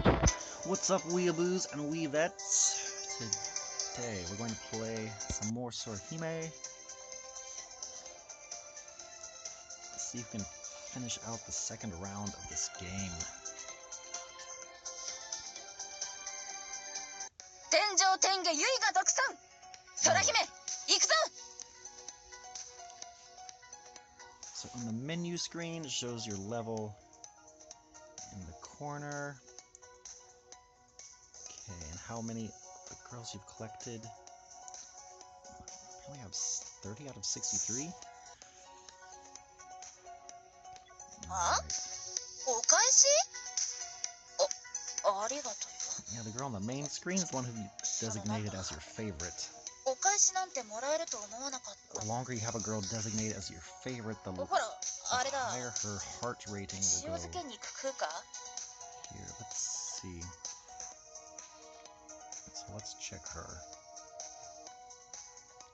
What's up, weeaboos and weevettes? Today we're going to play some more Sora Hime. Let's see if we can finish out the second round of this game. So on the menu screen, it shows your level in the corner. Okay, and how many the girls you've collected? Apparently have 30 out of 63. Yeah, the girl on the main screen is the one who you designated as your favorite. The longer you have a girl designated as your favorite, the higher her heart rating will go. Here, let's see. So let's check her.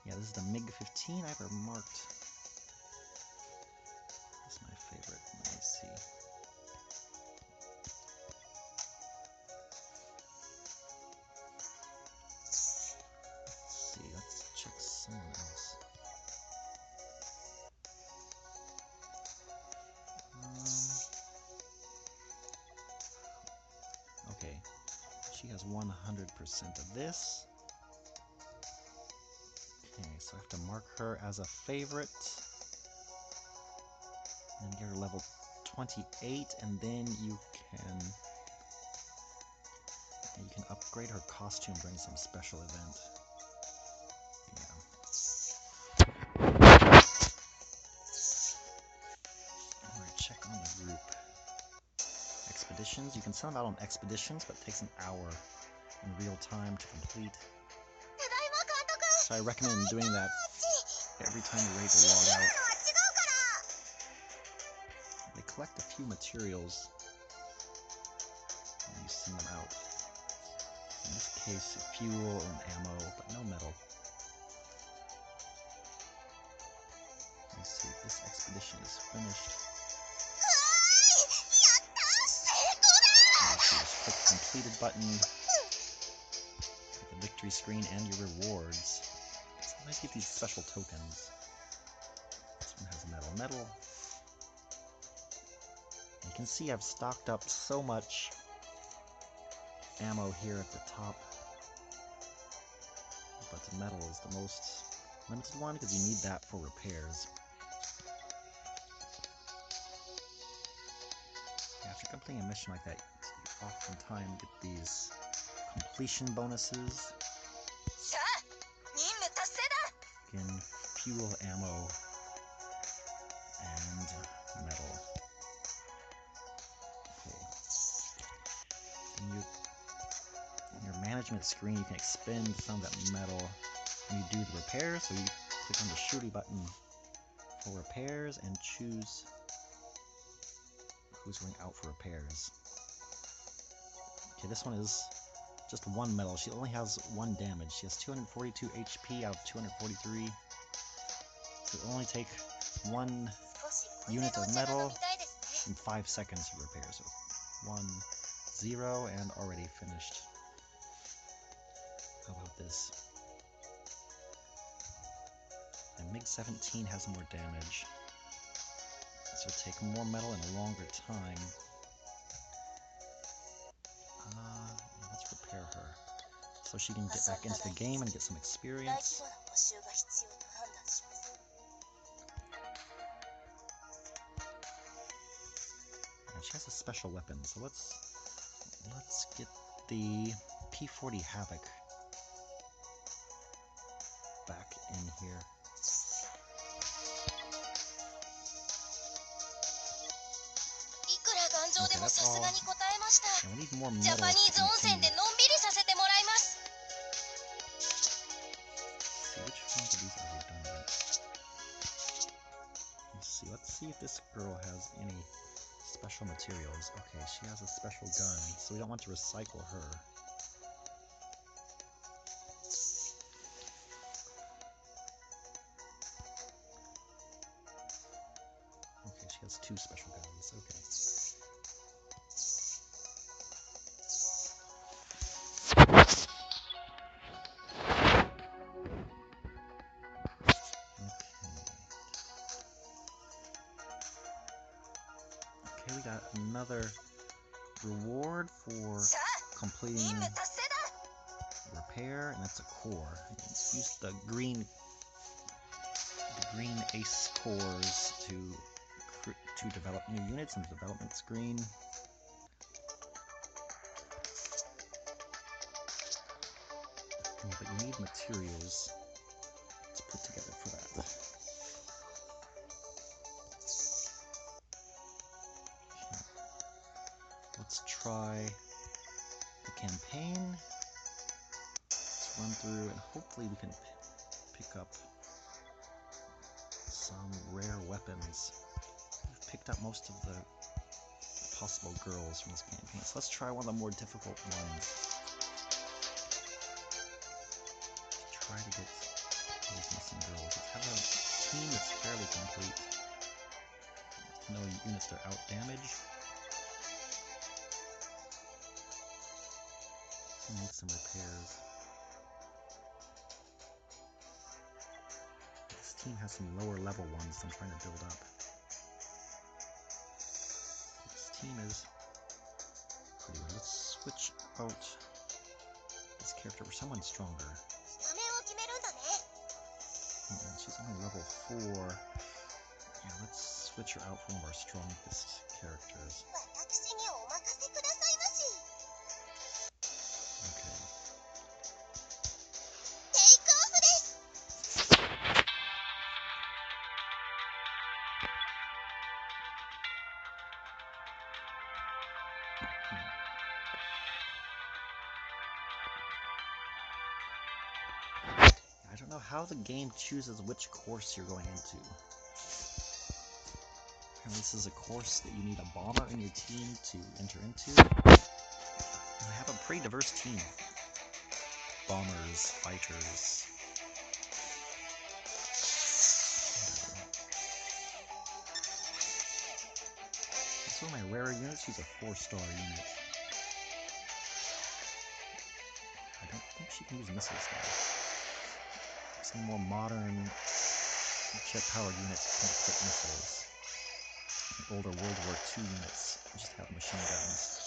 Yeah, this is the MiG-15 I have her marked. That's my favorite. Let me see. Let's check someone else. Okay, she has 100% of this. Okay, so I have to mark her as a favorite. And get her level 28, and then you can upgrade her costume during some special event. Yeah. Alright, check on the group. Expeditions. You can send them out on expeditions, but it takes an hour in real time to complete. So I recommend doing that every time you're ready to log out. They collect a few materials when you send them out. In this case, fuel and ammo, but no metal. Let me see if this expedition is finished. Just click the completed button, the victory screen, and your rewards. Sometimes you get these special tokens. This one has metal. You can see I've stocked up so much ammo here at the top, but the metal is the most limited one because you need that for repairs. After completing a mission like that, you oftentimes get these completion bonuses. Again, fuel, ammo, and metal. Okay. In your management screen, you can expend some of that metal when you do the repairs. So you click on the shooty button for repairs and choose who's going out for repairs. Okay, this one is just one metal. She only has one damage. She has 242 HP out of 243. So it'll only take one unit of metal in 5 seconds to repair. So 1, 0, and already finished. How about this? The MiG-17 has more damage. So it'll take more metal in a longer time. Let's repair her, so she can get back into the game and get some experience. And she has a special weapon, so let's get the P40 Havoc back in here. Okay, that's all. And we need more metal to continue. See which ones of these are redundant. Let's see if this girl has any special materials. Okay, she has a special gun, so we don't want to recycle her. Okay, she has 2 special guns. Okay. got another reward for completing repair, and that's a core. Use the green ace cores to develop new units in the development screen. Yeah, but you need materials to put together for that. Okay. Let's try the campaign. Let's run through and hopefully we can pick up some rare weapons. We've picked up most of the possible girls from this campaign, so let's try one of the more difficult ones. Try to get these missing girls. Let's have a team that's fairly complete. No units that are out damaged. Need some repairs. This team has some lower level ones I'm trying to build up. This team is pretty good. Let's switch out this character for someone stronger. She's only level 4. Yeah, let's switch her out for one of our strongest characters. Okay. I don't know how the game chooses which course you're going into. Apparently this is a course that you need a bomber in your team to enter into. I have a pretty diverse team. Bombers, fighters. Some of my rarer units use a 4-star unit. I don't think she can use missiles though. Some more modern jet-powered units can equip missiles. Older World War II units just have machine guns.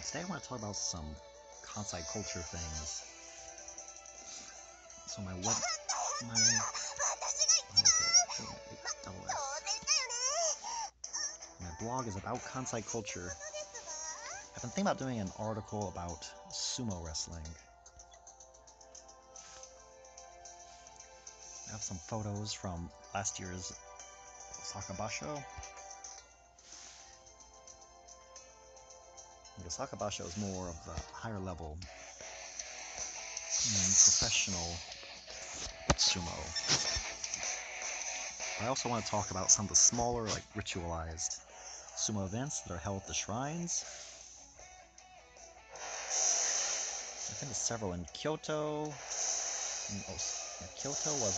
Today I want to talk about some Kansai culture things. So my blog is about Kansai culture. I've been thinking about doing an article about sumo wrestling. I have some photos from last year's Osaka Basho. The Osaka Basho is more of the higher level professional sumo. I also want to talk about some of the smaller, like ritualized sumo events that are held at the shrines. I've been to several in Kyoto. Kyoto was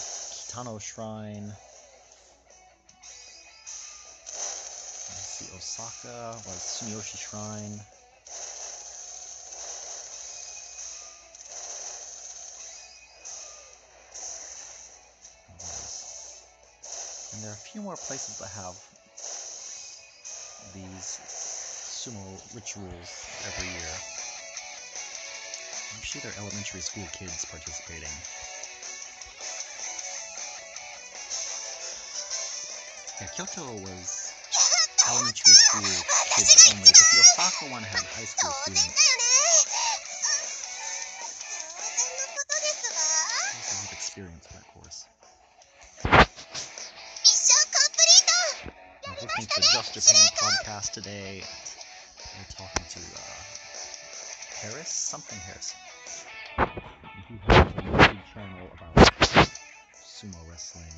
Kitano Shrine. Let's see, Osaka was Sumiyoshi Shrine. And there are a few more places that have these sumo rituals every year. Usually they're elementary school kids participating. Yeah, Kyoto was elementary school kids only, but the Osaka one had high school students. There's a lot of experience in that course. I'm listening to the Just Japan podcast today. We're talking to Harris. He has a YouTube channel about sumo wrestling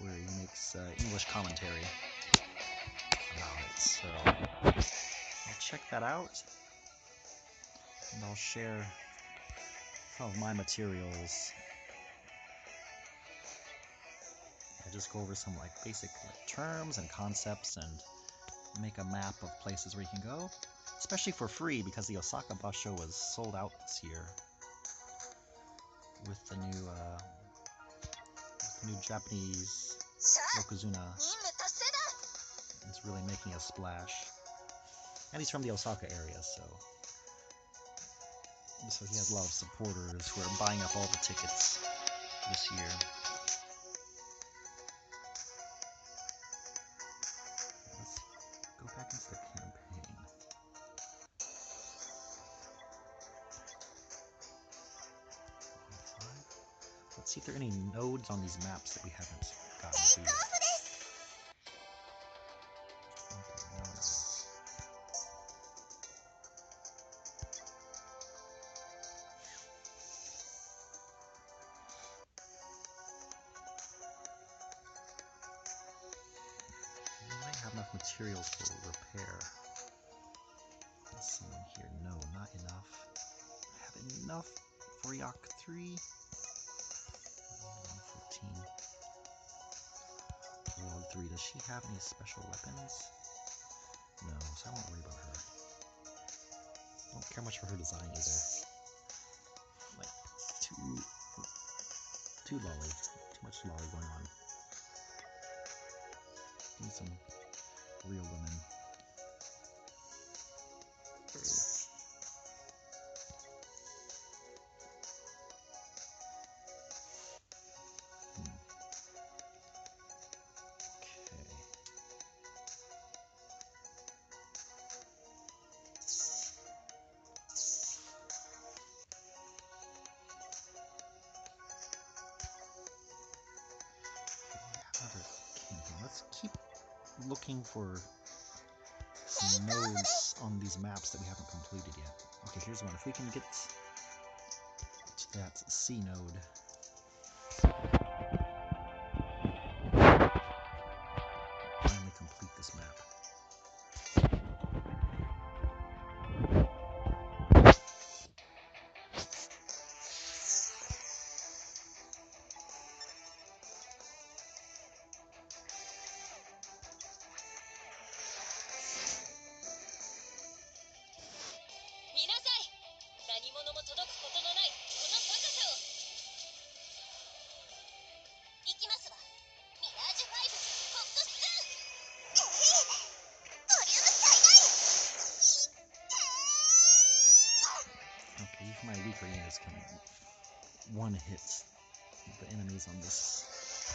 where he makes English commentary about it. So I'll check that out and I'll share some of my materials. I just go over some like basic terms and concepts and make a map of places where you can go, especially for free because the Osaka Basho was sold out this year with the new Japanese Yokozuna. It's really making a splash, and he's from the Osaka area, so he has a lot of supporters who are buying up all the tickets this year. Let's go back into the campaign. Let's see if there are any nodes on these maps that we haven't gotten to yet. Enough materials for repair. There's someone here. No, not enough. I have enough for Yak 3. 114. Log 3. Does she have any special weapons? No, so I won't worry about her. I don't care much for her design either. Like, too lolly. Too much lolly going on. Need some real women. Let's keep looking for some nodes on these maps that we haven't completed yet. Okay, here's one. If we can get to that C node. Finally complete this map. Okay, even my weaker units can one-hit the enemies on this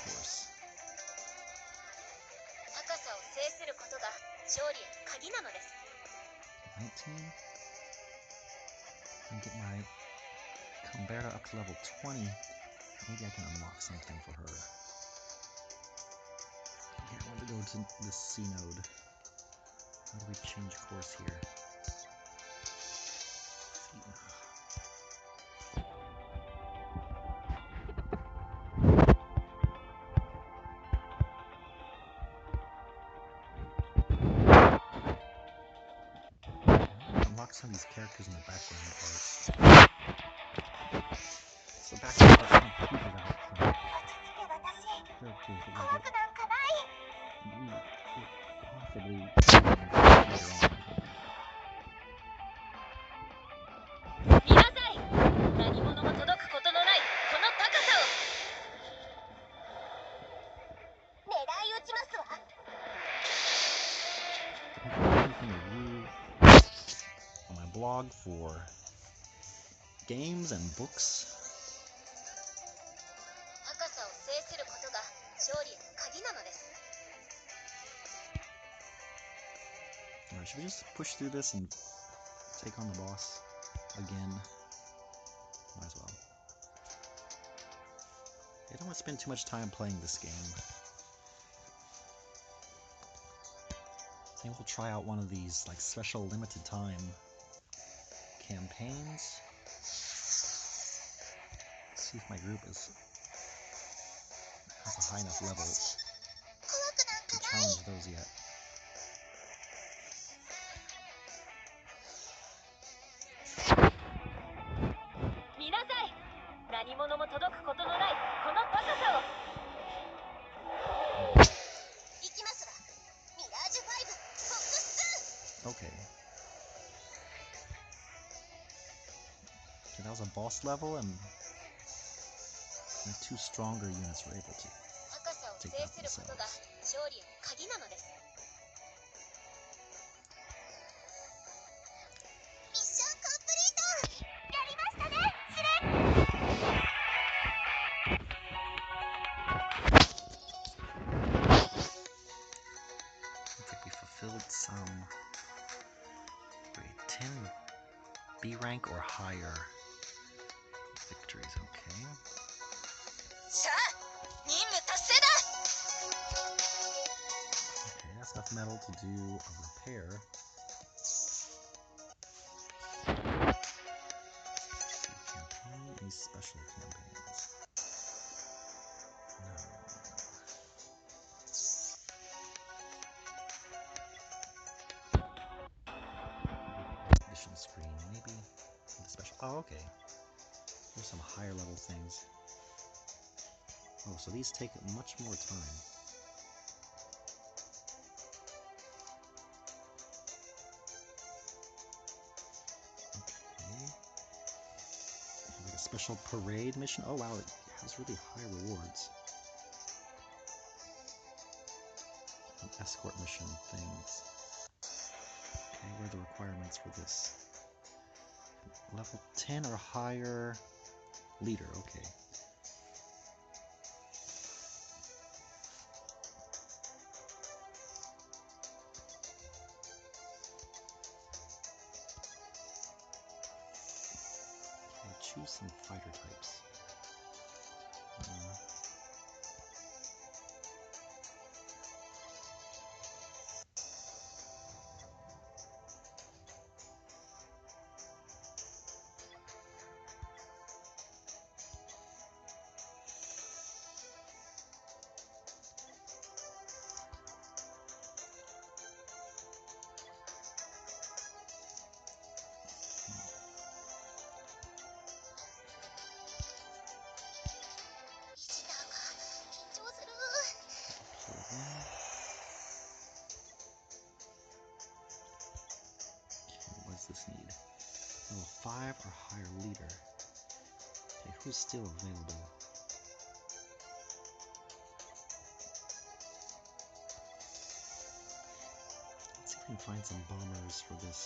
course. 19. And get my Converta up to level 20. Maybe I can unlock something for her. Okay, I want to go to this C node. How do we change course here? Unlock some of these characters in the background parts. So the background part kind of petered out from characters that we get possibly later on. On my blog for games and books. Alright, should we just push through this and take on the boss again? Might as well. I don't want to spend too much time playing this game. I think we'll try out one of these like special limited time campaigns. See if my group has a high enough level to challenge those yet. that was a boss level, and my two stronger units were able to take out themselves. Some grade 10 B rank or higher victories, okay. Okay, that's enough metal to do a repair. Campaign, any special campaigns? No. Mission screen, maybe the special. Oh, okay. Here's some higher level things. Oh, so these take much more time. Okay. Like a special parade mission. Oh wow, it has really high rewards. Some escort mission things. Okay, what are the requirements for this? Level 10 or higher leader, okay. Okay, choose some fighter types. What does this need? Level 5 or higher leader. Okay, who's still available? Let's see if we can find some bombers for this.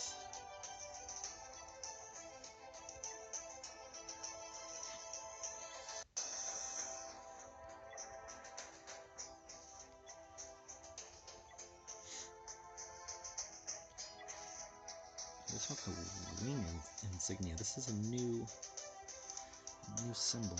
This one's the wing insignia. This is a new symbol.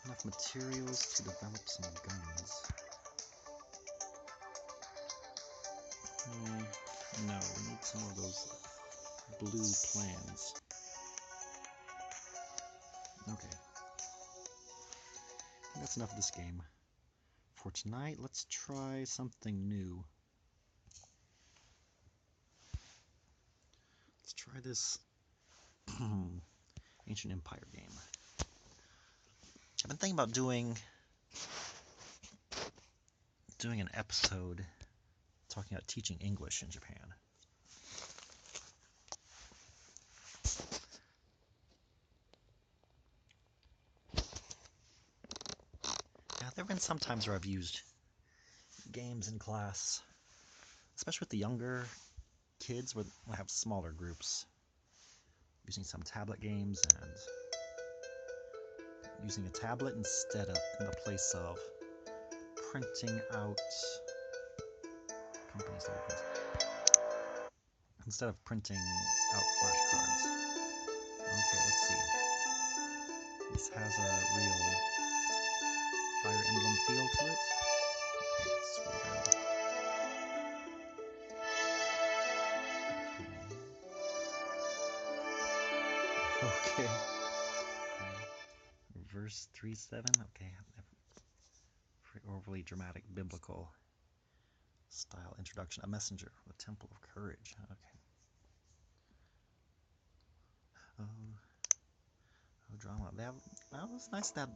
Enough materials to develop some guns. No, we need some more of those blue plans. Okay. I think that's enough of this game. For tonight, let's try something new. Let's try this Ancient Empire game. I've been thinking about doing an episode talking about teaching English in Japan. Now, there have been some times where I've used games in class, especially with the younger kids will have smaller groups, using some tablet games and using a tablet instead of in the place of printing out companies that we instead of printing out flashcards. Okay, let's see. This has a real Fire Emblem feel to it. Okay, let's scroll down. Okay. Verse 3-7. Okay. Overly dramatic biblical style introduction. A messenger from the Temple of Courage. Okay. Oh, drama. Well, it's nice to have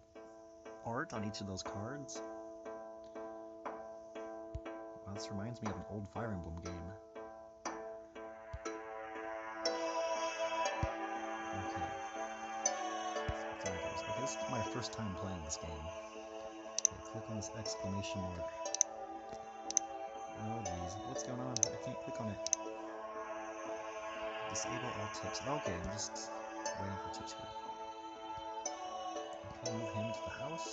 art on each of those cards. Well, this reminds me of an old Fire Emblem game. Okay. There it goes. Okay, this is my first time playing this game. Okay, click on this exclamation mark. Oh jeez, what's going on? I can't click on it. Disable all tips. Okay, I'm just waiting for tips here. Okay, move him to the house.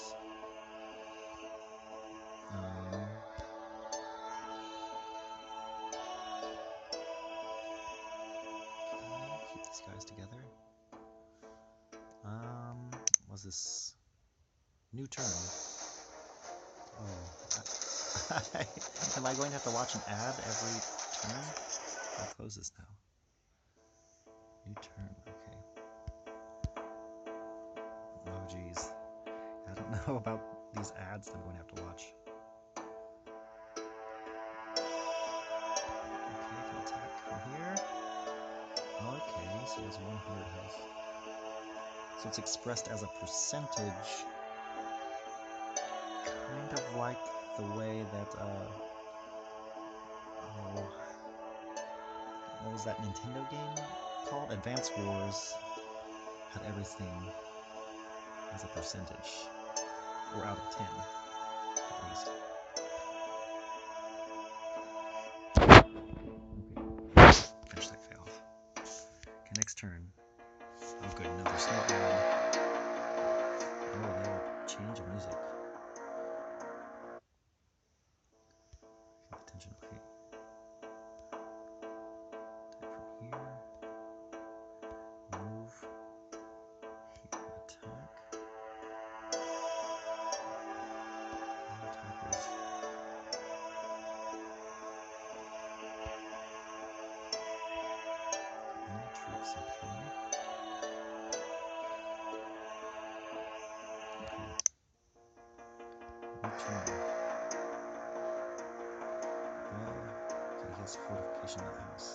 Keep these guys together. Was this new turn? Oh, am I going to have to watch an ad every turn? I'll close this now. New turn, okay. Oh geez, I don't know about these ads that I'm going to have to watch. Okay, can attack from here. Okay, so he has 100 health. So it's expressed as a percentage. Kind of like the way that, what was that Nintendo game called? Advance Wars had everything as a percentage. Or out of 10, at least. Okay, finish that guy off. Okay, next turn. Oh good, another snow ad. Oh, they have a change of music. Pay attention, okay. Attack from here. Move. Here, attack. Attackers. Enemy troops in pain. Okay. New turn. Okay, he has fortification in the house.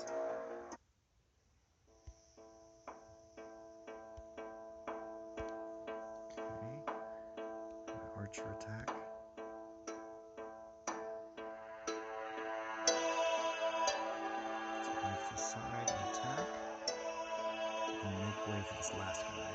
Okay. Archer attack. Let's move to the side and attack. And make way for this last guy.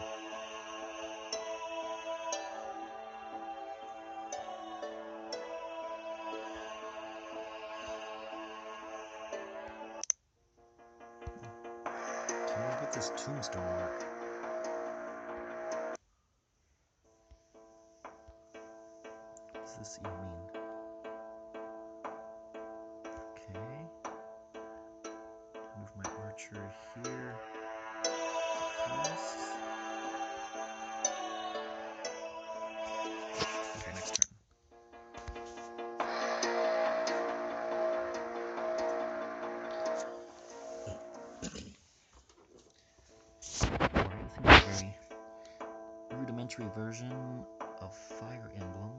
Can we get this tombstone mark? What does this even mean? Okay. Move my archer here. First. Okay, next turn. Alright, this is a very rudimentary version of Fire Emblem.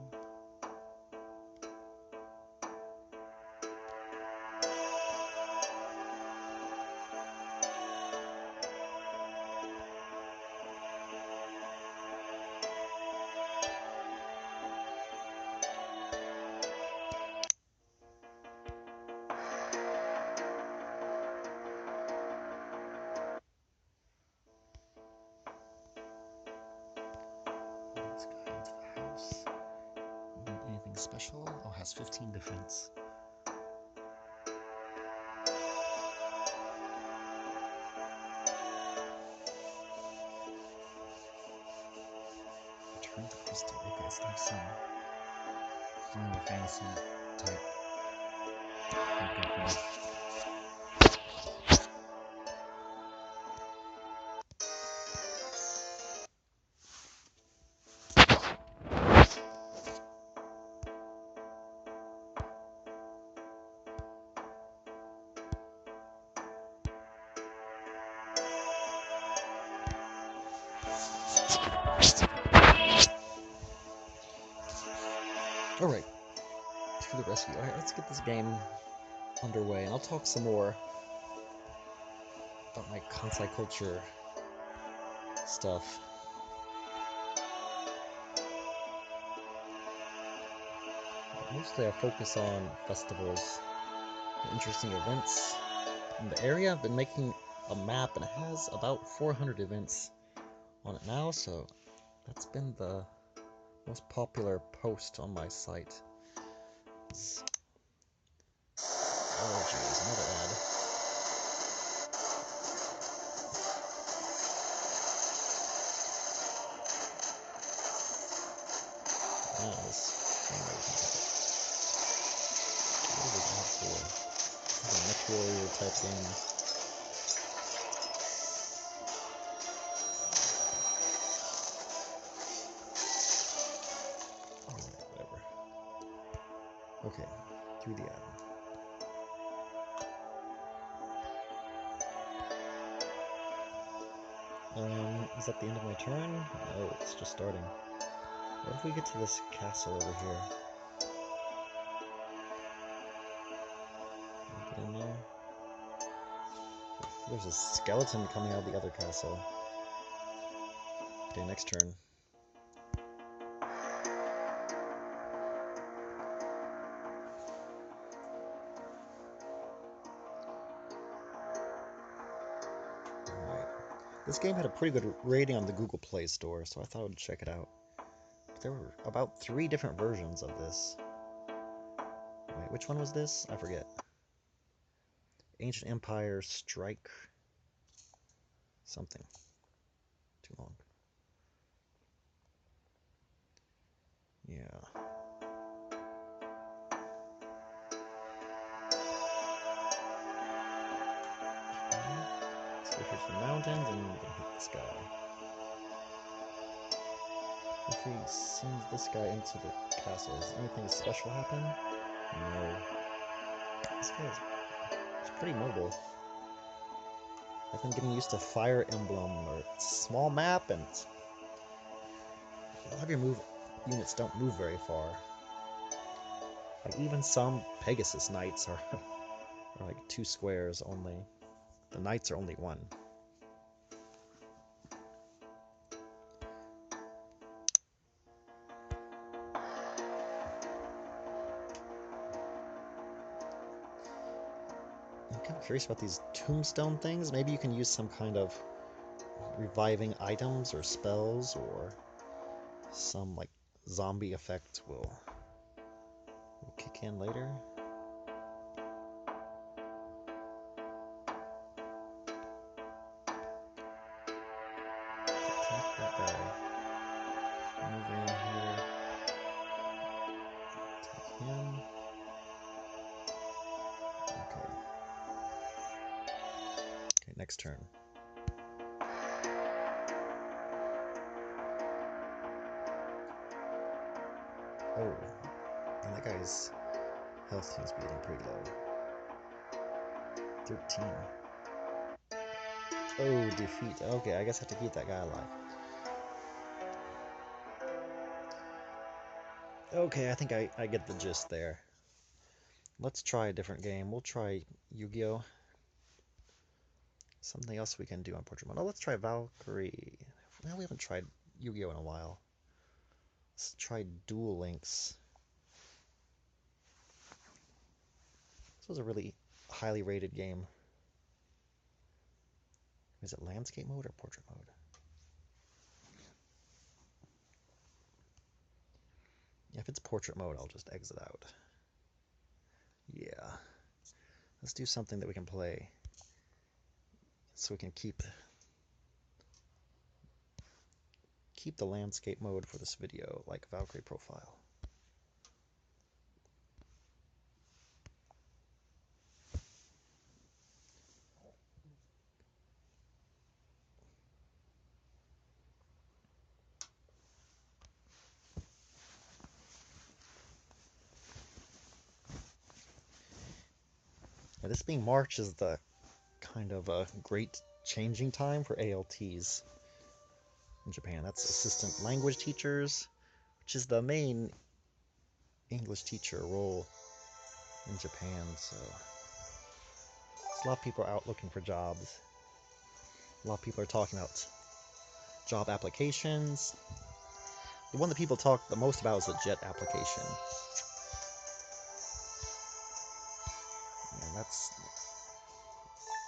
Let's go into the house. Anything special? Oh, has 15 defense. Drink the crystal. Okay, let's have some Final Fantasy type happening. Alright, to the rescue. Alright, let's get this game underway, and I'll talk some more about my Kansai culture stuff. But mostly I focus on festivals, interesting events in the area. I've been making a map, and it has about 400 events on it now, so that's been the most popular post on my site. Oh jeez, another ad. Yeah, this camera isn't it. What is this ad for? It's like a Mech Warrior type game. Alright, whatever. Okay, through the ad. Is that the end of my turn? No, it's just starting. What if we get to this castle over here? Can we get in there? There's a skeleton coming out of the other castle. Okay, next turn. Alright. This game had a pretty good rating on the Google Play Store, so I thought I would check it out. But there were about 3 different versions of this. Wait, which one was this? I forget. Ancient Empire Strike something. Too long. Yeah. So here's the mountains, and we can hit this guy. If he sends this guy into the castle, does anything special happen? No. This guy's pretty mobile. I've been getting used to Fire Emblem, or small map, and a lot of your units don't move very far. Like even some Pegasus Knights are like 2 squares only. The Knights are only 1. I'm kind of curious about these tombstone things. Maybe you can use some kind of reviving items or spells, or some like zombie effect will kick in later. Attack that guy. Move in here. Attack him. Okay. Okay, next turn. Oh, and that guy's health seems to be getting pretty low. 13. Oh, defeat. Okay, I guess I have to keep that guy alive. Okay, I think I get the gist there. Let's try a different game. We'll try Yu-Gi-Oh! Something else we can do on Portrait Mode. Oh, let's try Valkyrie. Well, we haven't tried Yu-Gi-Oh! In a while. Let's try Duel Links. This was a really highly rated game. Is it landscape mode or portrait mode? Yeah, if it's portrait mode, I'll just exit out. Yeah. Let's do something that we can play so we can keep keep the landscape mode for this video, like Valkyrie profile. Now, this being March is the kind of a great changing time for ALTs in Japan. That's assistant language teachers, which is the main English teacher role in Japan. So a lot of people are out looking for jobs. A lot of people are talking about job applications. The one that people talk the most about is the JET application. And that's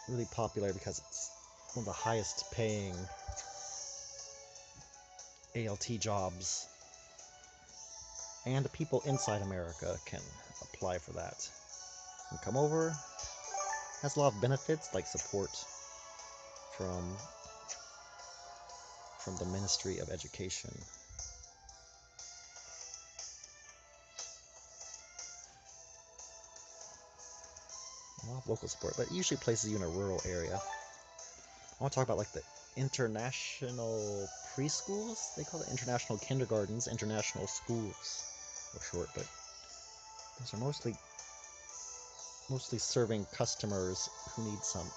really popular because it's one of the highest paying ALT jobs, and people inside America can apply for that and come over. Has a lot of benefits like support from the Ministry of Education. A lot of local support, but it usually places you in a rural area. I want to talk about like the international preschools. They call it international kindergartens, international schools for short, but those are mostly serving customers who need some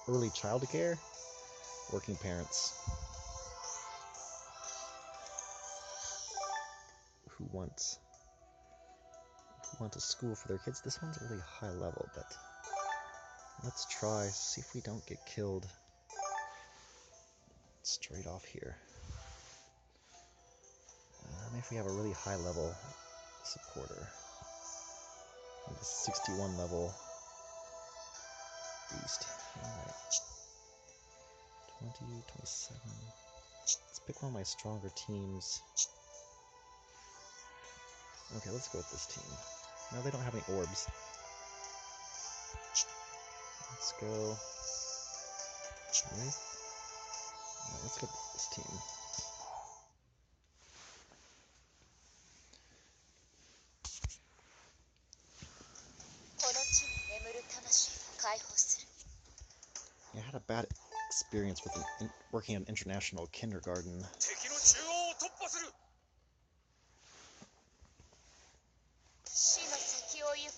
early childcare, working parents who want a school for their kids. This one's really high level, but let's try, see if we don't get killed straight off here. Maybe if we have a really high level supporter. Like a 61 level beast. Alright. 20, 27. Let's pick one of my stronger teams. Okay, let's go with this team. No, they don't have any orbs. Let's go. Let's go with this team. Yeah, I had a bad experience with working at an international kindergarten.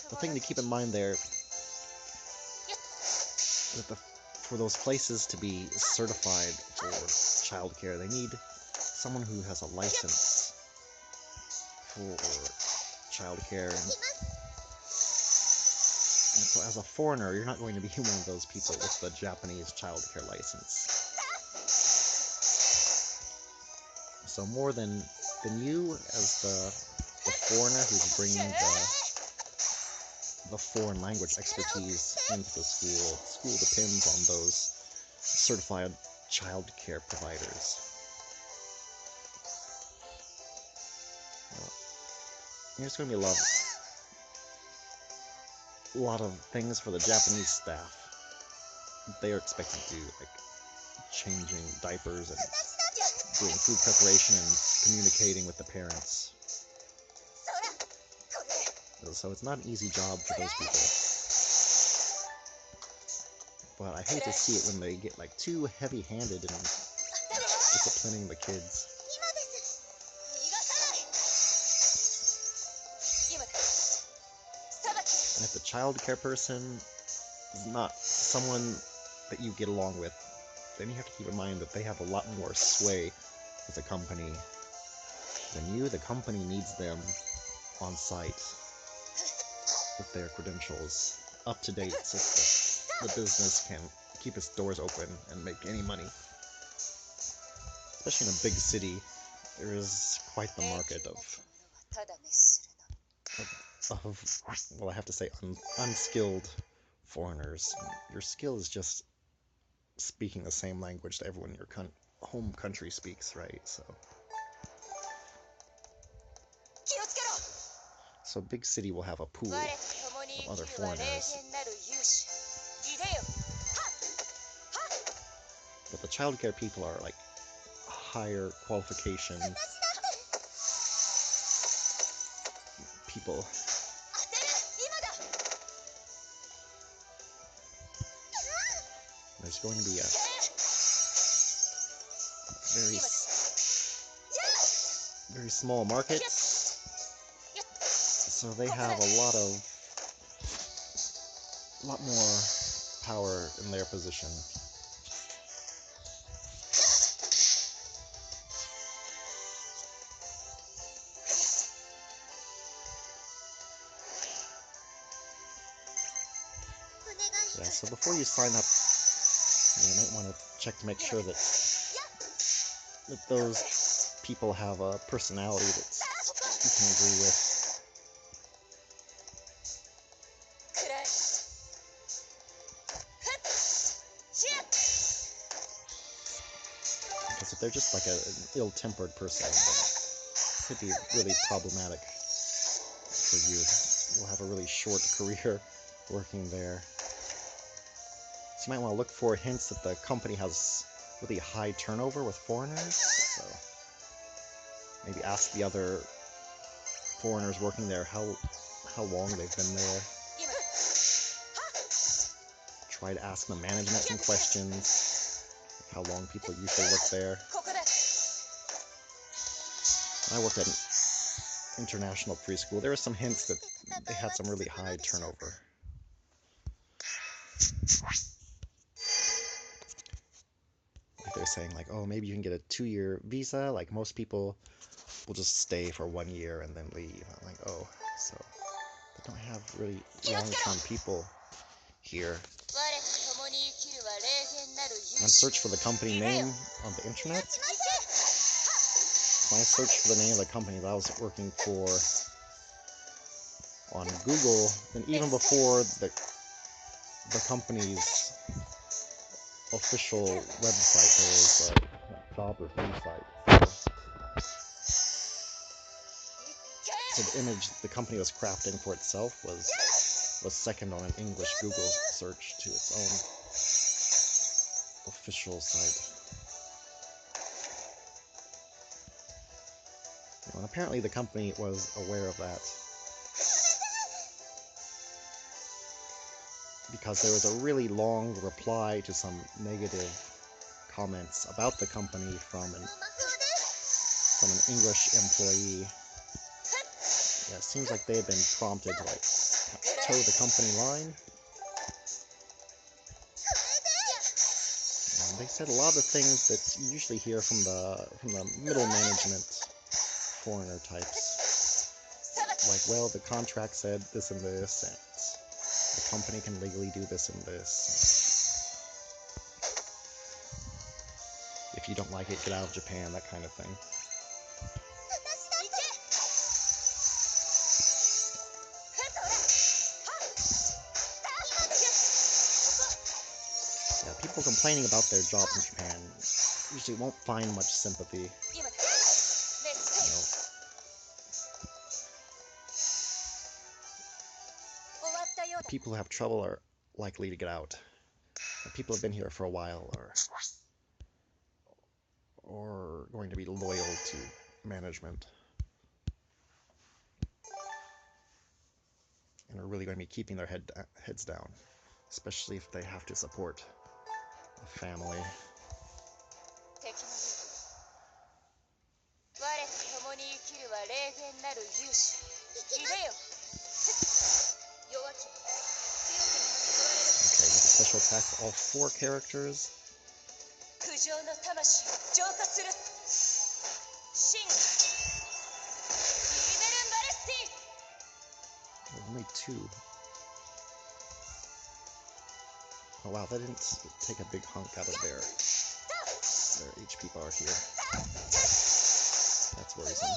The thing to keep in mind there, that for those places to be certified for childcare, they need someone who has a license for childcare. And so as a foreigner, you're not going to be one of those people with the Japanese childcare license. So more than you as the foreigner who's bringing the foreign language expertise into the school depends on those certified childcare providers. There's going to be a lot of things for the Japanese staff. They are expected to do, like changing diapers and doing food preparation and communicating with the parents. So it's not an easy job for those people. But I hate to see it when they get like too heavy-handed in disciplining the kids. And if the childcare person is not someone that you get along with, then you have to keep in mind that they have a lot more sway with the company than you. The company needs them on site with their credentials up to date so that the business can keep its doors open and make any money. Especially in a big city, there is quite the market of well, I have to say, unskilled foreigners. Your skill is just speaking the same language that everyone in your home country speaks, right? So a big city will have a pool of other foreigners. But the childcare people are like higher qualification people. There's going to be a very small market, so they have a lot more power in their position. Yeah, so before you sign up, you might want to check to make sure that those people have a personality that you can agree with. Because if they're just like an ill-tempered person, then it could be really problematic for you. You'll have a really short career working there. So you might want to look for hints that the company has really high turnover with foreigners. So maybe ask the other foreigners working there how long they've been there. Try to ask the management some questions, how long people usually work there. When I worked at an international preschool, there were some hints that they had some really high turnover. They're saying like, oh, maybe you can get a 2-year visa, like most people will just stay for 1 year and then leave. I'm like, oh, so they don't have really long-term people here. And search for the company name on the internet. When I searched for the name of the company that I was working for on Google, then even before the company's official website, there was a job review site. So the image the company was crafting for itself was second on an English Google search to its own official site. And apparently the company was aware of that, because there was a really long reply to some negative comments about the company from an English employee. Yeah, it seems like they had been prompted to like toe the company line. And they said a lot of things that you usually hear from the middle management foreigner types. Like, well, the contract said this and this, and the company can legally do this and this. If you don't like it, get out of Japan, that kind of thing. Yeah, people complaining about their job in Japan usually won't find much sympathy. People who have trouble are likely to get out. People who have been here for a while are going to be loyal to management and are really going to be keeping their heads down, especially if they have to support a family. Okay, with a special attack for all 4 characters. Only 2. Oh wow, that didn't take a big hunk out of their HP bar here. That's worrisome.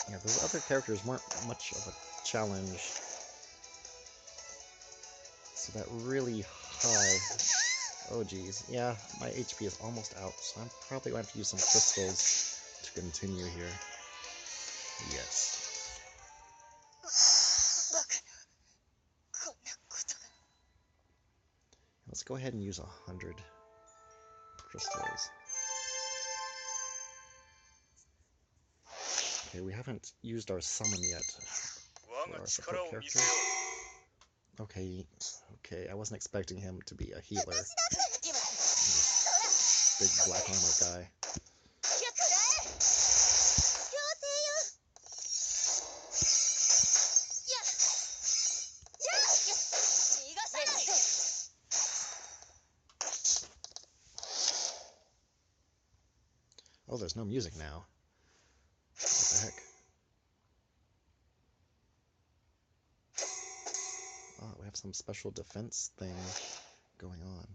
Yeah, those other characters weren't much of a challenge. So that really high... Oh geez, yeah, my HP is almost out, so I'm probably going to have to use some crystals to continue here. Yes. Let's go ahead and use 100 crystals. Okay, we haven't used our summon yet for our support character. Okay, I wasn't expecting him to be a healer. Big black armor guy. Oh, there's no music now. What the heck? Oh, we have some special defense thing going on.